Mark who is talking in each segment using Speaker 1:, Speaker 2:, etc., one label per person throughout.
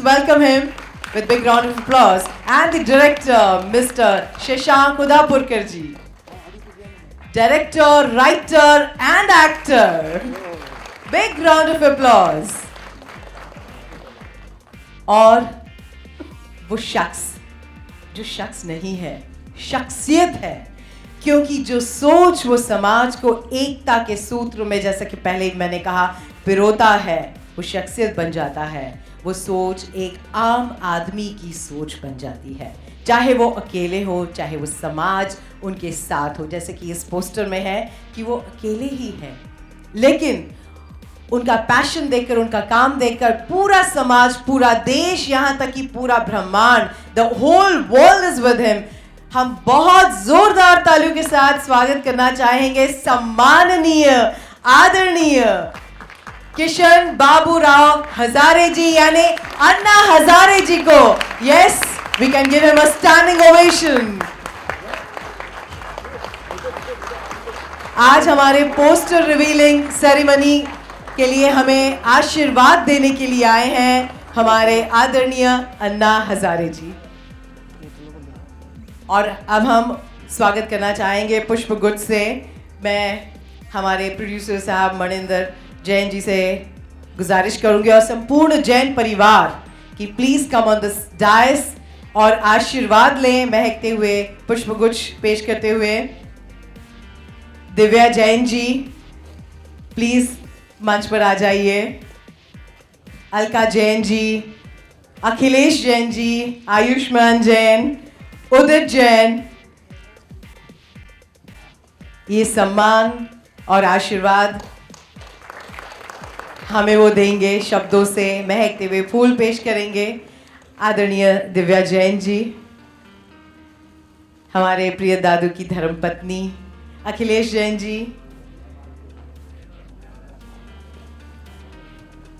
Speaker 1: welcome him with big round of applause and the director, Mr. Shashank Udapurkar ji. Director, writer and actor. Big round of applause. और वो शख्स जो शख्स नहीं है, शख्सियत है, क्योंकि जो सोच वो समाज को एकता के सूत्र में, जैसा कि पहले मैंने कहा, पिरोता है, वो शख्सियत बन जाता है। वो सोच एक आम आदमी की सोच बन जाती है, चाहे वो अकेले हो, चाहे वो समाज उनके साथ हो। जैसे कि इस पोस्टर में है कि वो अकेले ही हैं, लेकिन उनका पैशन देखकर, उनका काम देखकर पूरा समाज, पूरा देश, यहाँ तक कि पूरा ब्रह्मांड, the whole world is with him. हम बहुत जोरदार तालियों के साथ स्वागत करना चाहेंगे सम्माननीय, आदरणीय किशन बाबू राव हजारे जी, यानी अन्ना हजारे जी को। Yes, we can give him a standing ovation. आज हमारे पोस्टर रिवीलिंग सेरेमनी के लिए हमें आशीर्वाद देने के लिए आए हैं हमारे आदरणीय अन्ना हजारे जी। और अब हम स्वागत करना चाहेंगे पुष्प गुच्छ से। मैं हमारे प्रोड्यूसर साहब मणिंदर जैन जी से गुजारिश करूंगी और संपूर्ण जैन परिवार कि please come on this dais और आशीर्वाद लें। महकते हुए पुष्प गुच्छ पेश करते हुए दिव्या जैन जी प्लीज मंच पर आ जाइए। अलका जैन जी, अखिलेश जैन जी, आयुष्मान जैन, उदित जैन, ये सम्मान और आशीर्वाद हमें वो देंगे शब्दों से। महकते हुए फूल पेश करेंगे आदरणीय दिव्या जैन जी, हमारे प्रिय दादू की धर्मपत्नी अखिलेश जैन जी।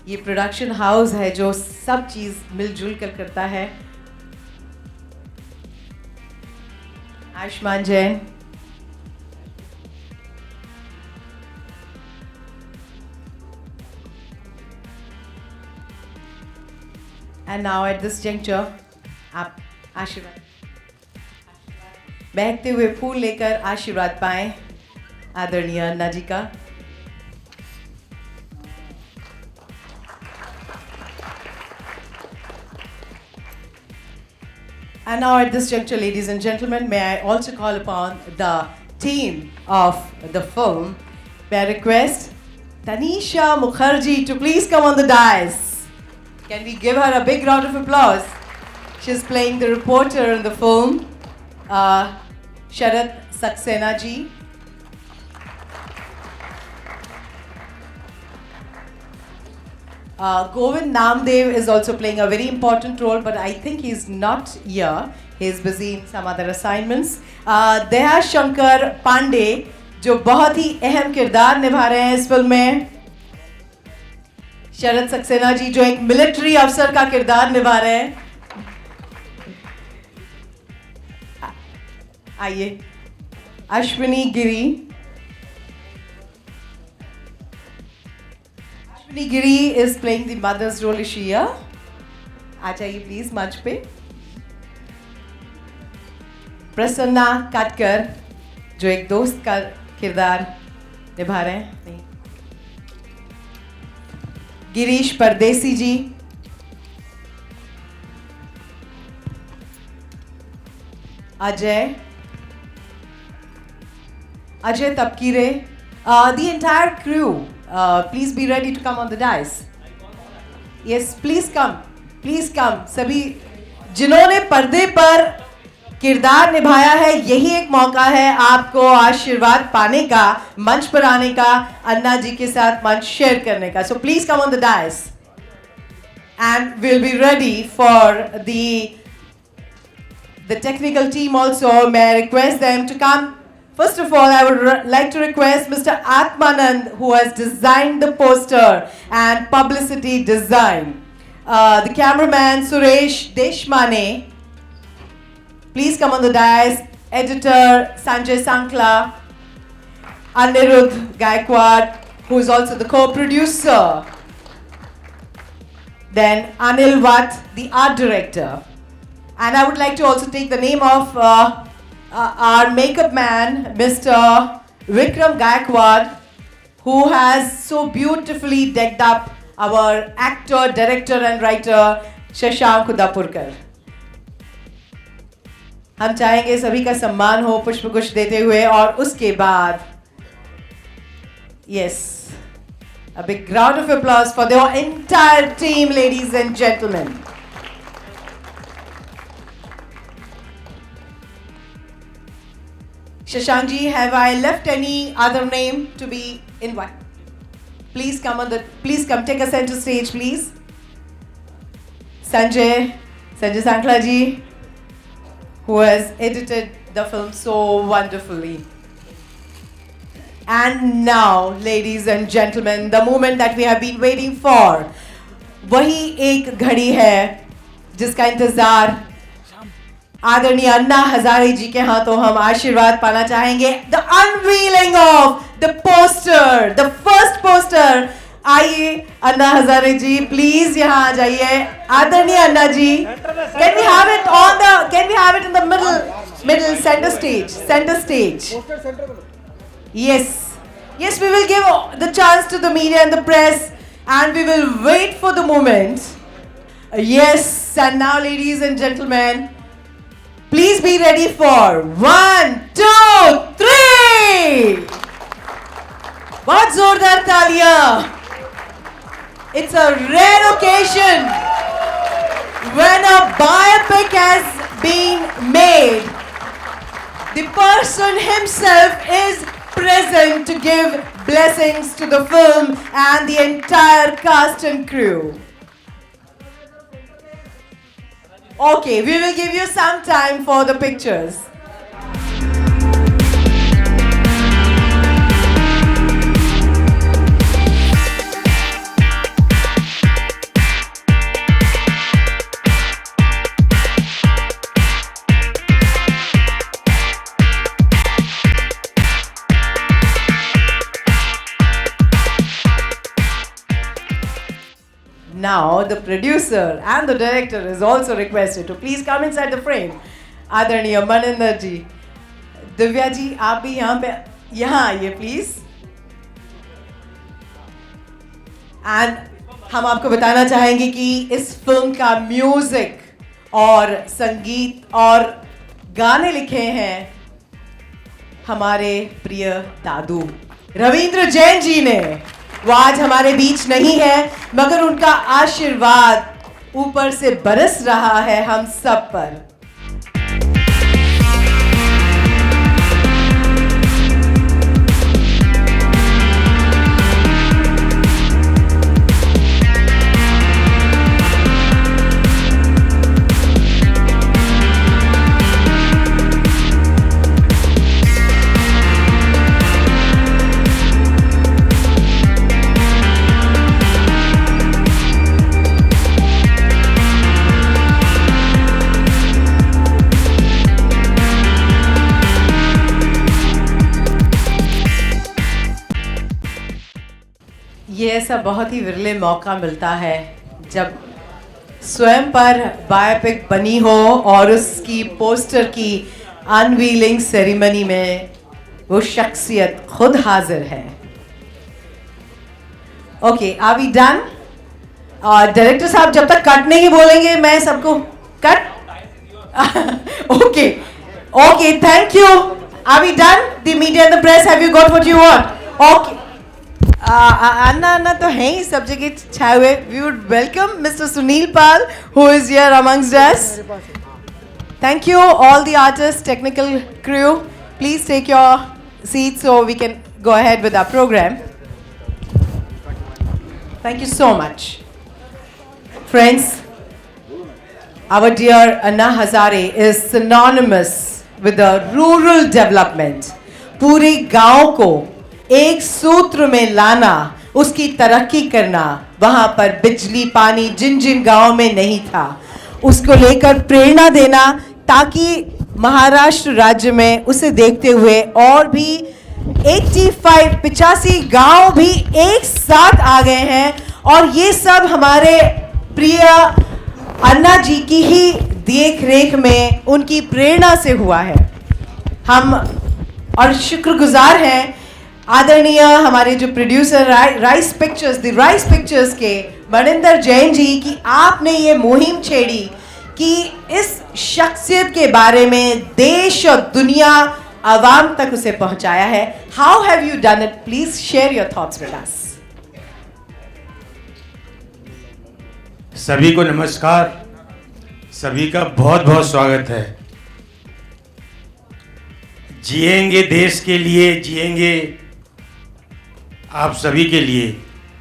Speaker 1: ये प्रोडक्शन हाउस है जो सब चीज मिलजुल कर करता है। Ayushman Jain, and now at this juncture आप आशीर्वाद, महकते हुए फूल लेकर आशीर्वाद पाएं आदरणीय अन्ना जी का। And now at this juncture, ladies and gentlemen, may I also call upon the team of the film. May I request Tanisha Mukherjee to please come on the dais. Can we give her a big round of applause? She's playing the reporter in the film. Sharat Saxena ji. Govind Namdev is also playing a very important role, but I think he's not here. He's busy in some other assignments. Deha Shankar Pandey, जो बहुत ही अहम किरदार निभा रहे हैं इस film में। शरद सक्सेना जी, जो एक मिलिट्री अफसर का किरदार निभा रहे हैं। आइए। Ashwini Giri, Giri is playing the mother's role. Is she here? आ जाइए प्लीज मंच पे। प्रसन्ना काटकर, जो एक दोस्त का किरदार निभा रहे हैं। नहीं। गिरीश परदेसी जी, Ajay तपकीरे, the entire crew, please be ready to come on the dais. Yes, please come. सभी जिन्होंने पर्दे पर किरदार निभाया है, यही एक मौका है आपको आशीर्वाद पाने का, मंच पर आने का, अन्ना जी के साथ मंच शेयर करने का। So please come on the dais and we'll be ready for the technical team also. May I request them to come? First of all, I would like to request Mr. Atmanand, who has designed the poster and publicity design. The cameraman Suresh Deshmane, please come on the dais. Editor Sanjay Sankla, Anirudh Gaikwad, who is also the co-producer. then Anil Watt, the art director. And I would like to also take the name of our makeup man, Mr. Vikram Gaikwad, who has so beautifully decked up our actor, director and writer Shashank Udapurkar. हम चाहेंगे सभी का सम्मान हो पुष्पगुच्छ देते हुए और उसके बाद yes, a big round of applause for the entire team, ladies and gentlemen. Shashank ji, have I left any other name to be invited? Please come take a center stage, please. Sanjay Sankla ji, who has edited the film so wonderfully. And now, ladies and gentlemen, the moment that we have been waiting for, वही एक घड़ी है जिसका इंतजार आदरणीय अन्ना हजारे जी के हाथों हम आशीर्वाद पाना चाहेंगे. The unveiling of the poster, the first poster. आइए अन्ना हजारे जी, प्लीज यहाँ आ जाइए. आदरणीय अन्ना जी, can we have it in the middle center stage. Yes, we will give the chance to the media and the press, and we will wait for the moment. Yes, and now, ladies and gentlemen, please be ready for 1, 2, 3. बहुत जोरदार तालियां. It's a rare occasion when a biopic has been made. The person himself is present to give blessings to the film and the entire cast and crew. Okay, we will give you some time for the pictures. Now, the producer and the director is also requested to please come inside the frame. आदरणीय मनिंदर जी, दिव्या जी, आप भी यहाँ आइए please. And हम आपको बताना चाहेंगे कि इस फिल्म का म्यूजिक और संगीत और गाने लिखे हैं हमारे प्रिय दादू रविंद्र जैन जी ने. वो आज हमारे बीच नहीं है, मगर उनका आशीर्वाद ऊपर से बरस रहा है हम सब पर. ये ऐसा बहुत ही विरले मौका मिलता है जब स्वयं पर बायोपिक बनी हो और उसकी पोस्टर की अनवीलिंग सेरेमनी में वो शख्सियत खुद हाजिर है. Okay, are we done? Director साहब जब तक कट नहीं बोलेंगे मैं सबको cut. Okay, thank you. Are we done? The media and the press, have you got what you want? Okay. Anna तो है ही सब जगह छाए हुए. We would welcome Mr. Sunil Pal, who is here amongst us. Thank you all the artists, technical crew. Please take your seats so we can go ahead with our program. Thank you so much. Friends, our dear Anna Hazare is synonymous with the rural development. पूरे गांव को एक सूत्र में लाना, उसकी तरक्की करना. वहां पर बिजली पानी जिन जिन गांव में नहीं था उसको लेकर प्रेरणा देना, ताकि महाराष्ट्र राज्य में उसे देखते हुए और भी 85 गांव भी एक साथ आ गए हैं. और ये सब हमारे प्रिय अन्ना जी की ही देख रेख में, उनकी प्रेरणा से हुआ है। हम और शुक्रगुजार हैं आदरणीय हमारे जो प्रोड्यूसर राइस पिक्चर्स के मणिंदर जैन जी की आपने ये मुहिम छेड़ी कि इस शख्सियत के बारे में देश और दुनिया आवाम तक उसे पहुंचाया है। How have you done it? Please share your thoughts with us.
Speaker 2: सभी को नमस्कार, सभी का बहुत बहुत स्वागत है। जिएंगे देश के लिए, जिएंगे आप सभी के लिए,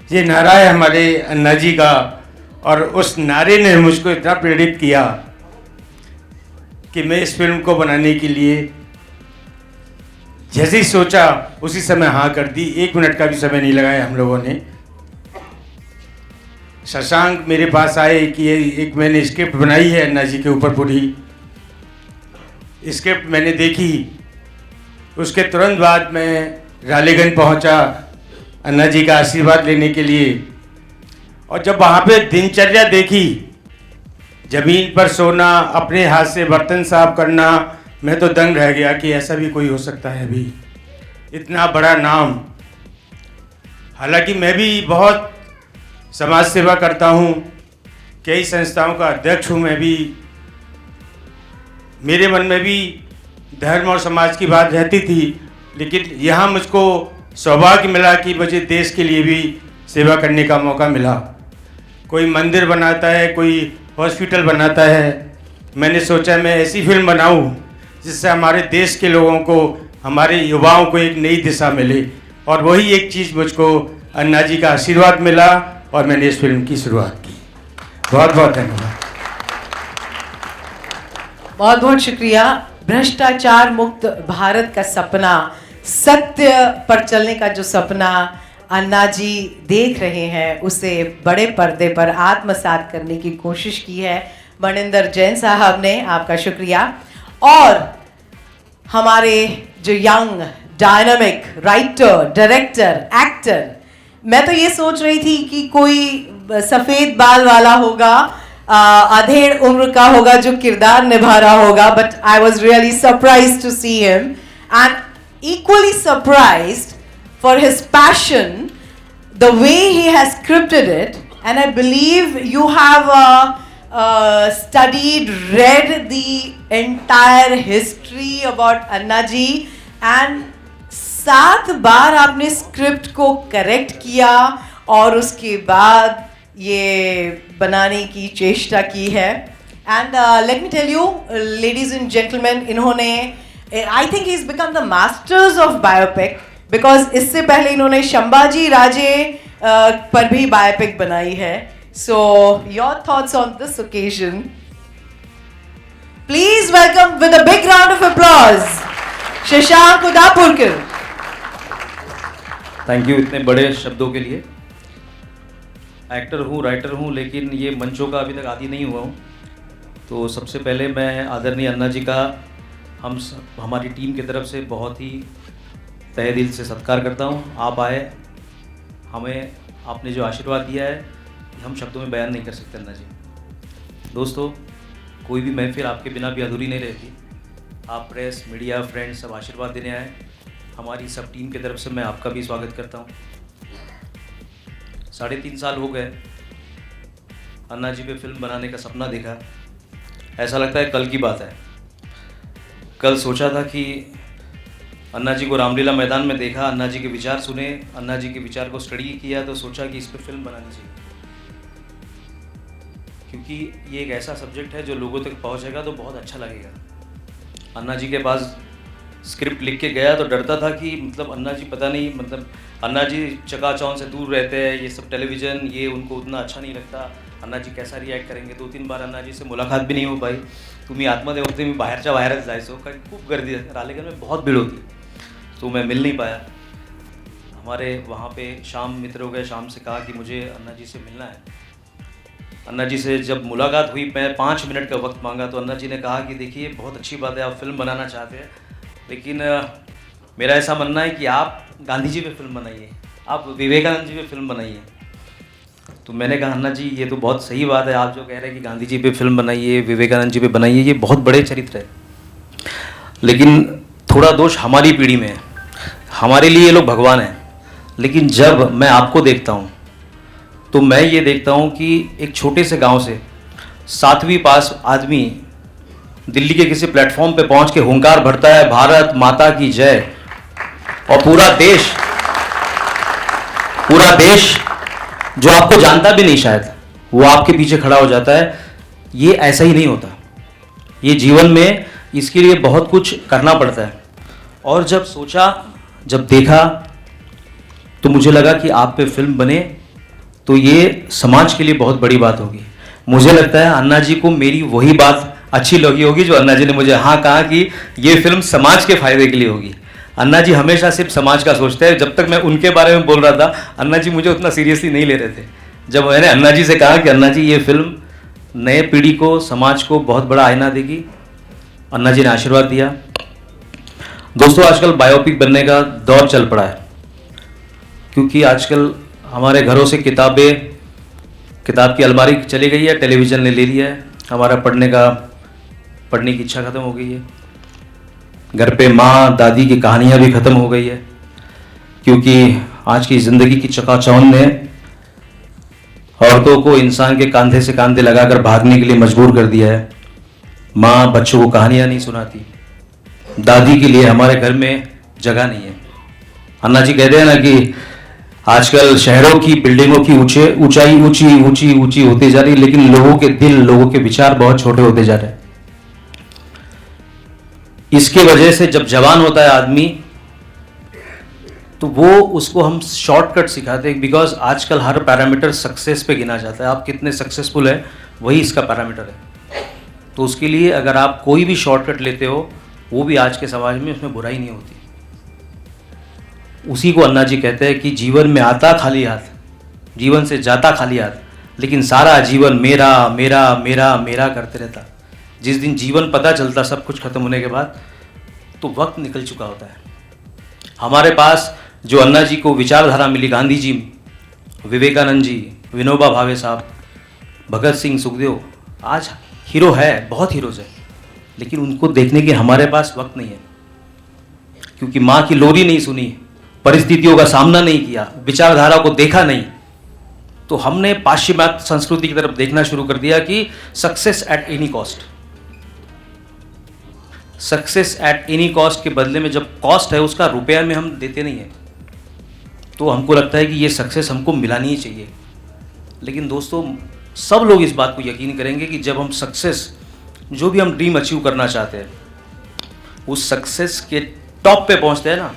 Speaker 2: ये नारा है हमारे अन्ना जी का। और उस नारे ने मुझको इतना प्रेरित किया कि मैं इस फिल्म को बनाने के लिए जैसे ही सोचा उसी समय हाँ कर दी। 1 मिनट का भी समय नहीं लगाया हम लोगों ने। शशांक मेरे पास आए कि एक मैंने स्क्रिप्ट बनाई है अन्ना जी के ऊपर, पूरी स्क्रिप्ट मैंने देखी। उसके तुरंत बाद मैं रालेगंज पहुंचा अन्ना जी का आशीर्वाद लेने के लिए। और जब वहाँ पे दिनचर्या देखी, ज़मीन पर सोना, अपने हाथ से बर्तन साफ करना, मैं तो दंग रह गया कि ऐसा भी कोई हो सकता है अभी, इतना बड़ा नाम। हालांकि मैं भी बहुत समाज सेवा करता हूँ, कई संस्थाओं का अध्यक्ष हूँ मैं भी। मेरे मन में भी धर्म और समाज की बात रहती थी, लेकिन यहाँ मुझको सौभाग्य मिला कि मुझे देश के लिए भी सेवा करने का मौका मिला। कोई मंदिर बनाता है, कोई हॉस्पिटल बनाता है, मैंने सोचा मैं ऐसी फिल्म बनाऊं जिससे हमारे देश के लोगों को, हमारे युवाओं को एक नई दिशा मिले। और वही एक चीज़ मुझको अन्ना जी का आशीर्वाद मिला और मैंने इस फिल्म की शुरुआत की। बहुत बहुत धन्यवाद।
Speaker 1: बहुत बहुत शुक्रिया। भ्रष्टाचार मुक्त भारत का सपना, सत्य पर चलने का जो सपना अन्ना जी देख रहे हैं, उसे बड़े पर्दे पर आत्मसात करने की कोशिश की है मणिंदर जैन साहब ने। आपका शुक्रिया। और हमारे जो young dynamic writer, director, actor, मैं तो ये सोच रही थी कि कोई सफ़ेद बाल वाला होगा, अधेड़ उम्र का होगा जो किरदार निभा रहा होगा, but I was really surprised to see him and equally surprised for his passion, the way he has scripted it. And I believe you have studied, read the entire history about Anna ji, and 7 बार आपने script को correct किया और उसके बाद ये बनाने की चेष्टा की है। And let me tell you ladies and gentleman, इन्होंने I think he's become the masters of biopic, because इससे पहले इन्होंने शंभाजी राजे पर भी biopic बनाई है। So your thoughts on this occasion? Please welcome with a big round of applause Shashank Udapurkar.
Speaker 3: Thank you इतने बड़े शब्दों के लिए। एक्टर हूँ, राइटर हूँ, लेकिन ये मंचों का अभी तक आदी नहीं हुआ हूँ। तो सबसे पहले मैं आदरणीय अन्ना जी का हमारी टीम की तरफ से बहुत ही तहे दिल से सत्कार करता हूँ। आप आए, हमें आपने जो आशीर्वाद दिया है हम शब्दों में बयान नहीं कर सकते अन्ना जी। दोस्तों, कोई भी महफिल आपके बिना भी अधूरी नहीं रहती। आप प्रेस, मीडिया, फ्रेंड्स सब आशीर्वाद देने आए। हमारी सब टीम की तरफ से मैं आपका भी स्वागत करता हूँ। 3.5 साल हो गए अन्ना जी पे फिल्म बनाने का सपना देखा। ऐसा लगता है कल की बात है। कल सोचा था कि अन्ना जी को रामलीला मैदान में देखा, अन्ना जी के विचार सुने, अन्ना जी के विचार को स्टडी किया, तो सोचा कि इस पे फिल्म बनानी चाहिए, क्योंकि ये एक ऐसा सब्जेक्ट है जो लोगों तक पहुंचेगा तो बहुत अच्छा लगेगा। अन्ना जी के पास स्क्रिप्ट लिख के गया तो डरता था कि मतलब अन्ना जी पता नहीं, मतलब अन्ना जी चकाचौंध से दूर रहते हैं, ये सब टेलीविज़न ये उनको उतना अच्छा नहीं लगता, अन्ना जी कैसा रिॲक्ट करेंगे। 2-3 बार अन्ना जी से मुलाकात भी नहीं हो पाई। तुम्ही आतमध्ये होते, मी बाहेरच जायचो, कारण खूप गर्दी आहे, रालेगंज में बहुत भीड़ होती, तो मैं मिल नहीं पाया। हमारे वहाँ पे शाम मित्र हो गए, शाम से कहा कि मुझे अन्ना जी से मिलना है। अन्ना जी से जब मुलाकात हुई, मैं 5 मिनट का वक्त मांगा तो अन्ना जी ने कहा कि देखिए बहुत अच्छी बात है आप फिल्म बनाना चाहते हैं, लेकिन मेरा ऐसा मानना है कि आप गांधी जी पे फिल्म बनाइए, आप विवेकानंद जी पे फिल्म बनाइए। तो मैंने कहा अन्ना जी ये तो बहुत सही बात है, आप जो कह रहे हैं कि गांधी जी पे फिल्म बनाइए, विवेकानंद जी पे बनाइए, ये बहुत बड़े चरित्र है, लेकिन थोड़ा दोष हमारी पीढ़ी में है। हमारे लिए ये लोग भगवान हैं, लेकिन जब मैं आपको देखता हूँ तो मैं ये देखता हूँ कि एक छोटे से गांव से 7वीं पास आदमी दिल्ली के किसी प्लेटफॉर्म पे पहुंच के हुंकार भरता है भारत माता की जय, और पूरा देश जो आपको जानता भी नहीं शायद, वो आपके पीछे खड़ा हो जाता है। ये ऐसा ही नहीं होता, ये जीवन में इसके लिए बहुत कुछ करना पड़ता है। और जब सोचा, जब देखा, तो मुझे लगा कि आप पे फिल्म बने तो ये समाज के लिए बहुत बड़ी बात होगी। मुझे लगता है अन्ना जी को मेरी वही बात अच्छी लगी होगी जो अन्ना जी ने मुझे हाँ कहा कि ये फिल्म समाज के फायदे के लिए होगी। अन्ना जी हमेशा सिर्फ समाज का सोचते हैं। जब तक मैं उनके बारे में बोल रहा था, अन्ना जी मुझे उतना सीरियसली नहीं ले रहे थे। जब मैंने अन्ना जी से कहा कि अन्ना जी ये फिल्म नए पीढ़ी को, समाज को बहुत बड़ा आईना देगी, अन्ना जी ने आशीर्वाद दिया। दोस्तों, आजकल बायोपिक बनने का दौर चल पड़ा है, क्योंकि आजकल हमारे घरों से किताब की अलमारी चली गई है, टेलीविज़न ने ले लिया है, हमारा पढ़ने की इच्छा खत्म हो गई है। घर पे माँ दादी की कहानियाँ भी ख़त्म हो गई है, क्योंकि आज की ज़िंदगी की चकाचौंध ने औरतों को इंसान के कंधे से कंधे लगाकर भागने के लिए मजबूर कर दिया है। माँ बच्चों को कहानियाँ नहीं सुनाती, दादी के लिए हमारे घर में जगह नहीं है। अन्ना जी कहते हैं ना कि आजकल शहरों की बिल्डिंगों की ऊंचाई ऊंची होती जा रही है, लेकिन लोगों के दिल, लोगों के विचार बहुत छोटे होते जा रहे हैं। इसके वजह से जब जवान होता है आदमी, तो वो उसको हम शॉर्टकट सिखाते हैं, बिकॉज आजकल हर पैरामीटर सक्सेस पे गिना जाता है। आप कितने सक्सेसफुल है वही इसका पैरामीटर है। तो उसके लिए अगर आप कोई भी शॉर्टकट लेते हो, वो भी आज के समाज में उसमें बुराई नहीं होती। उसी को अन्ना जी कहते हैं कि जीवन में आता खाली हाथ, जीवन से जाता खाली हाथ, लेकिन सारा जीवन मेरा मेरा मेरा मेरा करते रहता। जिस दिन जीवन पता चलता सब कुछ खत्म होने के बाद, तो वक्त निकल चुका होता है। हमारे पास जो अन्ना जी को विचारधारा मिली, गांधी जी, विवेकानंद जी, विनोबा भावे साहब, भगत सिंह, सुखदेव, आज हीरो है, बहुत हीरोज है, लेकिन उनको देखने के हमारे पास वक्त नहीं है, क्योंकि माँ की लोरी नहीं सुनी, परिस्थितियों का सामना नहीं किया, विचारधारा को देखा नहीं। तो हमने पाश्चिमात्य संस्कृति की तरफ देखना शुरू कर दिया कि success at any cost. Success at any cost के बदले में जब कॉस्ट है उसका रुपया में हम देते नहीं है, तो हमको लगता है कि ये सक्सेस हमको मिलानी ही चाहिए। लेकिन दोस्तों, सब लोग इस बात को यकीन करेंगे कि जब हम सक्सेस, जो भी हम ड्रीम अचीव करना चाहते हैं, उस सक्सेस के टॉप पे पहुंचते हैं ना,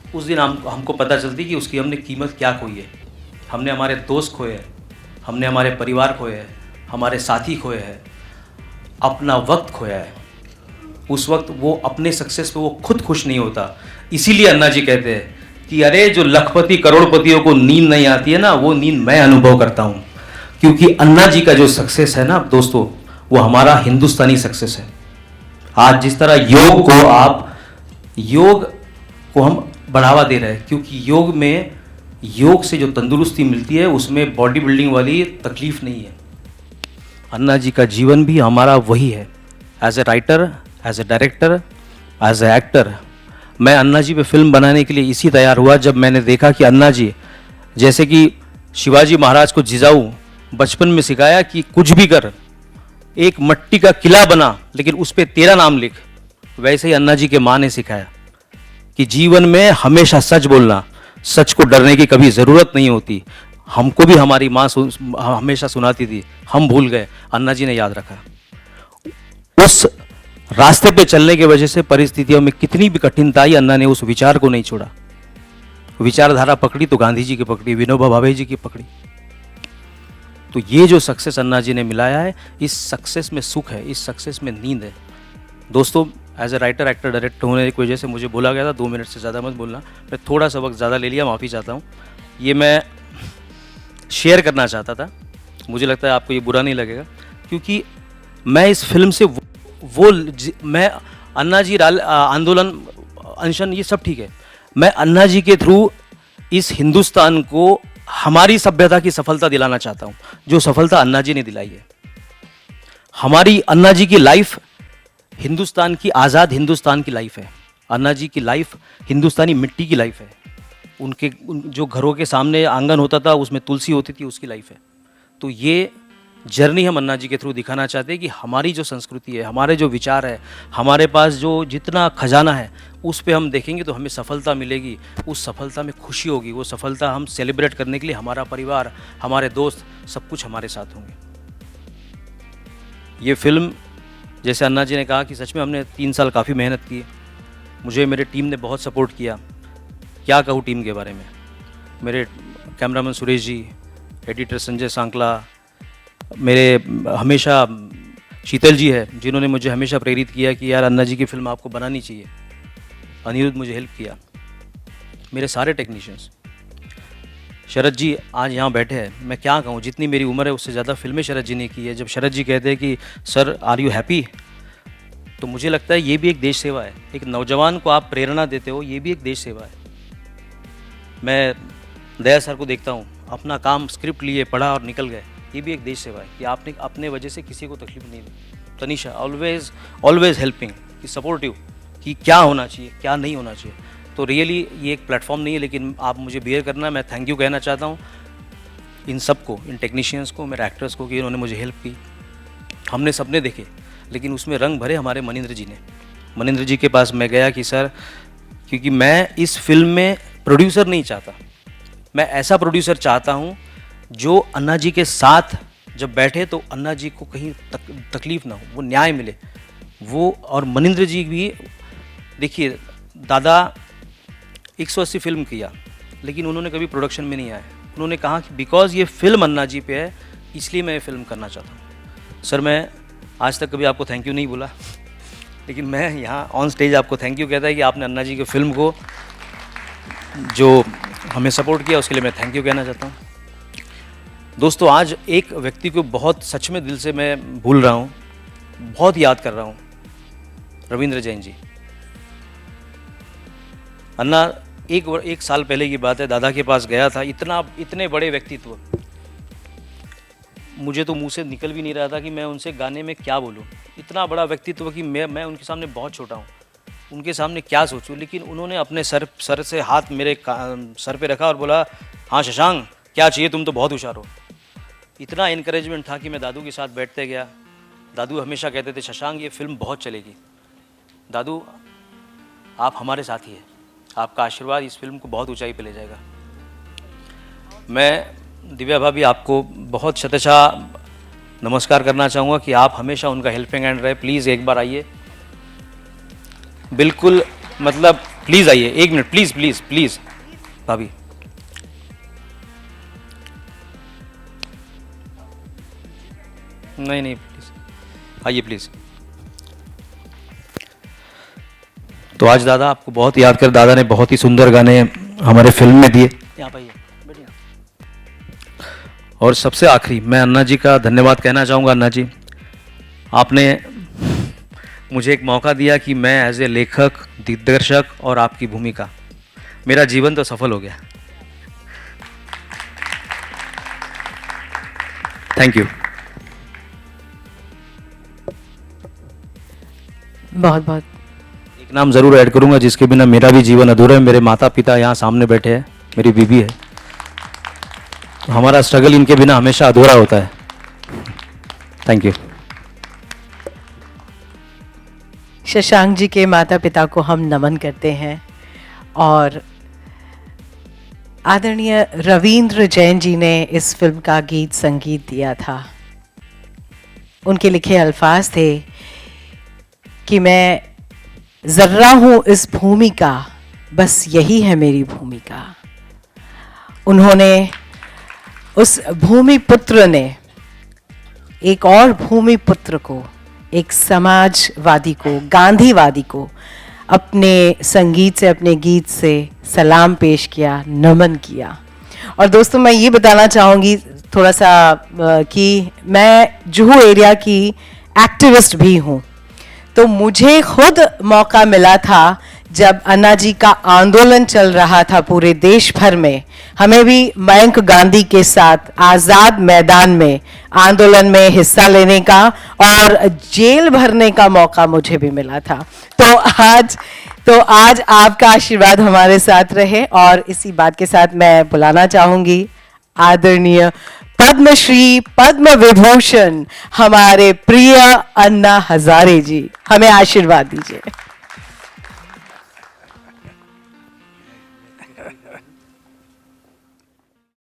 Speaker 3: उस दिन हमको पता चलती कि उसकी हमने कीमत क्या खोई है। हमने हमारे दोस्त खोए हैं, हमने हमारे परिवार खोए हैं, हमारे साथी खोए हैं, अपना वक्त खोया है। उस वक्त वो अपने सक्सेस पे वो खुद खुश नहीं होता। इसीलिए अन्ना जी कहते हैं कि अरे जो लखपति करोड़पतियों को नींद नहीं आती है ना, वो नींद मैं अनुभव करता हूँ। क्योंकि अन्ना जी का जो सक्सेस है ना दोस्तों, वो हमारा हिंदुस्तानी सक्सेस है। आज जिस तरह योग को हम बढ़ावा दे रहे हैं, क्योंकि योग से जो तंदुरुस्ती मिलती है उसमें बॉडी बिल्डिंग वाली तकलीफ नहीं है। अन्ना जी का जीवन भी हमारा वही है। As a writer, as a director, as a actor, मैं अन्ना जी पे फिल्म बनाने के लिए इसी तैयार हुआ जब मैंने देखा कि अन्ना जी, जैसे कि शिवाजी महाराज को जिजाऊ बचपन में सिखाया कि कुछ भी कर, एक मट्टी का किला बना लेकिन उस पर तेरा नाम लिख, वैसे ही अन्ना जी के माँ ने सिखाया कि जीवन में हमेशा सच बोलना, सच को डरने की कभी ज़रूरत नहीं होती। हमको भी हमारी माँ हमेशा सुनाती थी, हम भूल गए, अन्ना जी ने याद रखा। उस रास्ते पे चलने की वजह से परिस्थितियों में कितनी भी कठिनता आई, अन्ना ने उस विचार को नहीं छोड़ा। विचारधारा पकड़ी तो गांधी जी की पकड़ी, विनोबा भावे जी की पकड़ी। तो ये जो सक्सेस अन्ना जी ने मिलाया है, इस सक्सेस में सुख है, इस सक्सेस में नींद है। दोस्तों, as a writer, actor, director होने की वजह से मुझे बोला गया था 2 मिनट से ज़्यादा मत बोलना। मैं थोड़ा सा वक्त ज़्यादा ले लिया, माफ़ी चाहता हूँ। ये मैं शेयर करना चाहता था, मुझे लगता है आपको ये बुरा नहीं लगेगा, क्योंकि मैं इस फिल्म से मैं अन्ना जी आंदोलन, अनशन, ये सब ठीक है, मैं अन्ना जी के थ्रू इस हिंदुस्तान को हमारी सभ्यता की सफलता दिलाना चाहता हूँ, जो सफलता अन्ना जी ने दिलाई है। हमारी अन्ना जी की लाइफ हिंदुस्तान की, आज़ाद हिंदुस्तान की लाइफ है। अन्ना जी की लाइफ हिंदुस्तानी मिट्टी की लाइफ है। जो घरों के सामने आंगन होता था उसमें तुलसी होती थी, उसकी लाइफ है। तो ये जर्नी हम अन्ना जी के थ्रू दिखाना चाहते हैं कि हमारी जो संस्कृति है, हमारे जो विचार है, हमारे पास जो जितना खजाना है, उस पे हम देखेंगे तो हमें सफलता मिलेगी। उस सफलता में खुशी होगी। वो सफलता हम सेलिब्रेट करने के लिए हमारा परिवार, हमारे दोस्त, सब कुछ हमारे साथ होंगे। ये फिल्म, जैसे अन्ना जी ने कहा कि सच में हमने 3 साल काफ़ी मेहनत की। मुझे मेरे टीम ने बहुत सपोर्ट किया। क्या कहूँ टीम के बारे में। मेरे कैमरामैन सुरेश जी, एडिटर संजय सांकला, मेरे हमेशा शीतल जी है जिन्होंने मुझे हमेशा प्रेरित किया कि यार अन्ना जी की फ़िल्म आपको बनानी चाहिए। अनिरुद्ध मुझे हेल्प किया। मेरे सारे टेक्नीशियंस, शरद जी आज यहाँ बैठे हैं। मैं क्या कहूँ, जितनी मेरी उम्र है उससे ज़्यादा फिल्में शरद जी ने की है। जब शरद जी कहते हैं कि सर आर यू हैप्पी, तो मुझे लगता है ये भी एक देश सेवा है। एक नौजवान को आप प्रेरणा देते हो, ये भी एक देश सेवा है। मैं दया सर को देखता हूँ, अपना काम स्क्रिप्ट लिए, पढ़ा और निकल गए। ये भी एक देश सेवा है कि आपने अपने वजह से किसी को तकलीफ नहीं दी। तनीषा ऑलवेज हेल्पिंग, कि सपोर्टिव, कि क्या होना चाहिए, क्या नहीं होना चाहिए। तो रियली ये एक प्लेटफॉर्म नहीं है, लेकिन आप मुझे बियर करना। मैं थैंक यू कहना चाहता हूँ इन सबको, इन टेक्नीशियंस को, मेरे एक्टर्स को, कि इन्होंने मुझे हेल्प की। हमने सपने देखे, लेकिन उसमें रंग भरे हमारे मनिंद्र जी ने। मनिंद्र जी के पास मैं गया कि सर, क्योंकि मैं इस फिल्म में प्रोड्यूसर नहीं चाहता, मैं ऐसा प्रोड्यूसर चाहता हूँ जो अन्ना जी के साथ जब बैठे तो अन्ना जी को कहीं तकलीफ ना हो, वो न्याय मिले। वो और मनिंद्र जी भी, देखिए दादा 180 फिल्म किया, लेकिन उन्होंने कभी प्रोडक्शन में नहीं आए। उन्होंने कहा कि बिकॉज ये फिल्म अन्ना जी पे है, इसलिए मैं ये फिल्म करना चाहता हूँ। सर मैं आज तक कभी आपको थैंक यू नहीं बोला, लेकिन मैं यहाँ ऑन स्टेज आपको थैंक यू कहता है कि आपने अन्ना जी की फिल्म को जो हमें सपोर्ट किया, उसके लिए मैं थैंक यू कहना चाहता हूँ। दोस्तों, आज एक व्यक्ति को बहुत सच में दिल से मैं भूल रहा हूँ, बहुत याद कर रहा हूँ, रविंद्र जैन जी। अन्ना एक साल पहले की बात है, दादा के पास गया था। इतने बड़े व्यक्तित्व, मुझे तो मुंह से निकल भी नहीं रहा था कि मैं उनसे गाने में क्या बोलूं। इतना बड़ा व्यक्तित्व कि मैं उनके सामने बहुत छोटा हूं, उनके सामने क्या सोचूं। लेकिन उन्होंने अपने सर से हाथ मेरे सर पे रखा और बोला, हाँ शशांक क्या चाहिए, तुम तो बहुत होशियार हो। इतना इनकरेजमेंट था कि मैं दादू के साथ बैठते गया। दादू हमेशा कहते थे, शशांक ये फिल्म बहुत चलेगी। दादू आप हमारे साथ ही हैं, आपका आशीर्वाद इस फिल्म को बहुत ऊंचाई पे ले जाएगा। मैं दिव्या भाभी आपको बहुत शतशः नमस्कार करना चाहूँगा कि आप हमेशा उनका हेल्पिंग हैंड रहे। प्लीज़ एक बार आइए, बिल्कुल, मतलब प्लीज़ आइए, 1 मिनट प्लीज़ प्लीज़ प्लीज़ भाभी। नहीं प्लीज़ आइए प्लीज़। तो आज दादा आपको बहुत याद कर, दादा ने बहुत ही सुंदर गाने हमारे फिल्म में दिए। यहाँ पर बैठिए। और सबसे आखिरी मैं अन्ना जी का धन्यवाद कहना चाहूँगा। अन्ना जी, आपने मुझे एक मौका दिया कि मैं एज ए लेखक, दिग्दर्शक और आपकी भूमिका, मेरा जीवन तो सफल हो गया। Thank you.
Speaker 1: बहुत बहुत
Speaker 3: एक नाम ज़रूर ऐड करूंगा जिसके बिना मेरा भी जीवन अधूरा है। मेरे माता पिता यहाँ सामने बैठे हैं, मेरी बीबी है। तो हमारा स्ट्रगल इनके बिना हमेशा अधूरा होता है। Thank you.
Speaker 1: शशांक जी के माता पिता को हम नमन करते हैं। और आदरणीय रविंद्र जैन जी ने इस फिल्म का गीत संगीत दिया था। उनके लिखे अल्फाज थे कि मैं जर्रा हूँ इस भूमि का, बस यही है मेरी भूमिका। उन्होंने, उस भूमि पुत्र ने एक और भूमि पुत्र को, एक समाजवादी को, गांधीवादी को अपने संगीत से, अपने गीत से सलाम पेश किया, नमन किया। और दोस्तों मैं ये बताना चाहूँगी थोड़ा सा कि मैं जुहू एरिया की एक्टिविस्ट भी हूँ। तो मुझे खुद मौका मिला था जब अन्ना जी का आंदोलन चल रहा था पूरे देश भर में, हमें भी मयंक गांधी के साथ आज़ाद मैदान में आंदोलन में हिस्सा लेने का और जेल भरने का मौका मुझे भी मिला था। तो आज आपका आशीर्वाद हमारे साथ रहे, और इसी बात के साथ मैं बुलाना चाहूंगी आदरणीय पद्मश्री पद्म विभूषण हमारे प्रिय अन्ना हजारे जी, हमें आशीर्वाद दीजिए।